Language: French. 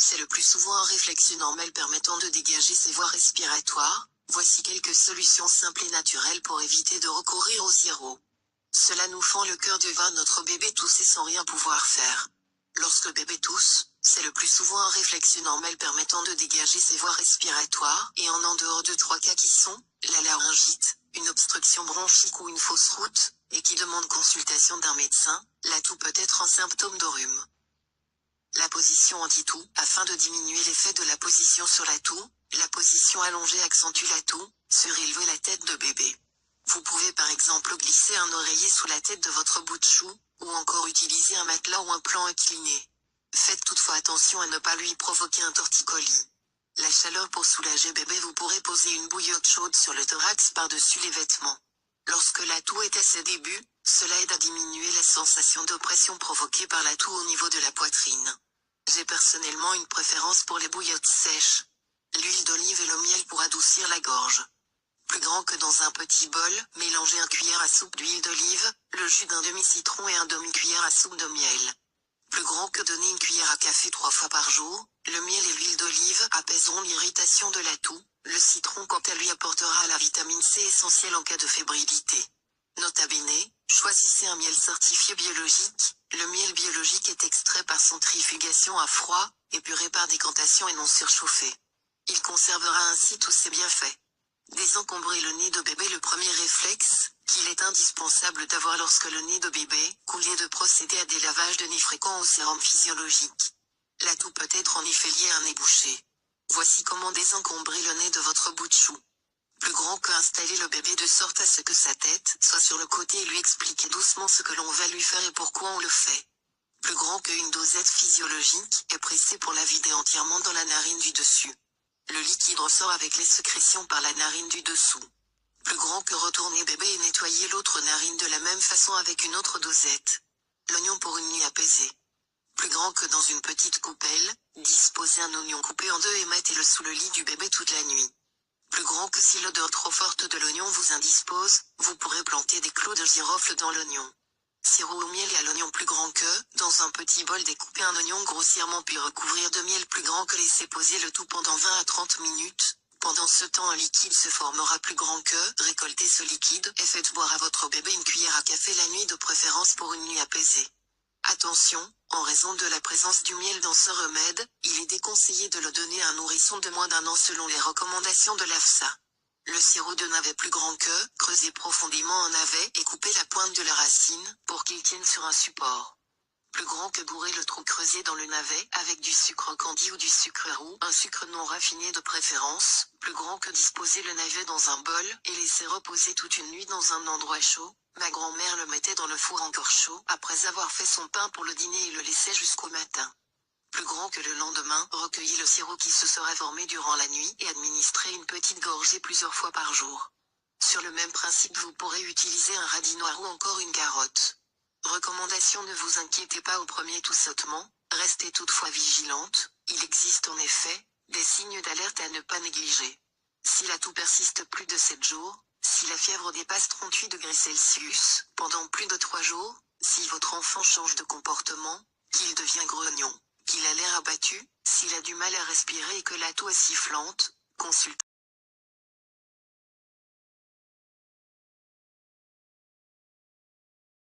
c'est le plus souvent un réflexe normal permettant de dégager ses voies respiratoires. Voici quelques solutions simples et naturelles pour éviter de recourir au sirop. Cela nous fend le cœur de voir notre bébé tousser sans rien pouvoir faire. Lorsque bébé tousse, c'est le plus souvent un réflexe normal permettant de dégager ses voies respiratoires, et en dehors de 3 cas qui sont, la laryngite, une obstruction bronchique ou une fausse route, et qui demande consultation d'un médecin, la toux peut être un symptôme de rhume. La position anti-toux, afin de diminuer l'effet de la position sur la toux, la position allongée accentue la toux, surélever la tête de bébé. Vous pouvez par exemple glisser un oreiller sous la tête de votre bout de chou, ou encore utiliser un matelas ou un plan incliné. Faites toutefois attention à ne pas lui provoquer un torticolis. La chaleur pour soulager bébé, vous pourrez poser une bouillotte chaude sur le thorax par-dessus les vêtements. Lorsque la toux est à ses débuts, cela aide à diminuer la sensation d'oppression provoquée par la toux au niveau de la poitrine. J'ai personnellement une préférence pour les bouillottes sèches. L'huile d'olive et le miel pour adoucir la gorge. Plus grand que dans un petit bol, mélangez une cuillère à soupe d'huile d'olive, le jus d'un demi-citron et un demi-cuillère à soupe de miel. Plus grand que donner une cuillère à café 3 fois par jour, le miel et l'huile d'olive apaiseront l'irritation de la toux, le citron quant à lui apportera la vitamine C essentielle en cas de fébrilité. Nota bene, choisissez un miel certifié biologique. Le miel biologique est extrait par centrifugation à froid, épuré par décantation et non surchauffé. Il conservera ainsi tous ses bienfaits. Désencombrer le nez de bébé. Le premier réflexe qu'il est indispensable d'avoir lorsque le nez de bébé coule est de procéder à des lavages de nez fréquents au sérum physiologique. La toux peut être en effet liée à un nez bouché. Voici comment désencombrer le nez de votre bout de chou. Plus grand que installer le bébé de sorte à ce que sa tête soit sur le côté et lui expliquer doucement ce que l'on va lui faire et pourquoi on le fait. Plus grand qu'une dosette physiologique est pressé pour la vider entièrement dans la narine du dessus. Le liquide ressort avec les sécrétions par la narine du dessous. Plus grand que retourner bébé et nettoyer l'autre narine de la même façon avec une autre dosette. L'oignon pour une nuit apaisée. Plus grand que dans une petite coupelle, disposez un oignon coupé en 2 et mettez-le sous le lit du bébé toute la nuit. Plus grand que si l'odeur trop forte de l'oignon vous indispose, vous pourrez planter des clous de girofle dans l'oignon. Sirop au miel et à l'oignon. Plus grand que, dans un petit bol découper un oignon grossièrement puis recouvrir de miel. Plus grand que laisser poser le tout pendant 20 à 30 minutes. Pendant ce temps un liquide se formera. Plus grand que, récoltez ce liquide et faites boire à votre bébé une cuillère à café la nuit, de préférence pour une nuit apaisée. Attention, en raison de la présence du miel dans ce remède, il est déconseillé de le donner à un nourrisson de moins d'1 an selon les recommandations de l'AFSA. Le sirop de navet. Plus grand que, creusez profondément un navet et coupez la pointe de la racine, pour qu'il tienne sur un support. Plus grand que bourrez le trou creusé dans le navet avec du sucre candi ou du sucre roux, un sucre non raffiné de préférence. Plus grand que disposer le navet dans un bol et laisser reposer toute une nuit dans un endroit chaud. Ma grand-mère le mettait dans le four encore chaud après avoir fait son pain pour le dîner et le laissait jusqu'au matin. Plus grand que le lendemain, recueillez le sirop qui se sera formé durant la nuit et administrez une petite gorgée plusieurs fois par jour. Sur le même principe, vous pourrez utiliser un radis noir ou encore une carotte. Recommandation: ne vous inquiétez pas au premier toussotement, restez toutefois vigilante, il existe en effet des signes d'alerte à ne pas négliger. Si la toux persiste plus de 7 jours, si la fièvre dépasse 38 degrés Celsius pendant plus de 3 jours, si votre enfant change de comportement, qu'il devient grognon, qu'il a l'air abattu, s'il a du mal à respirer et que la toux est sifflante, consultez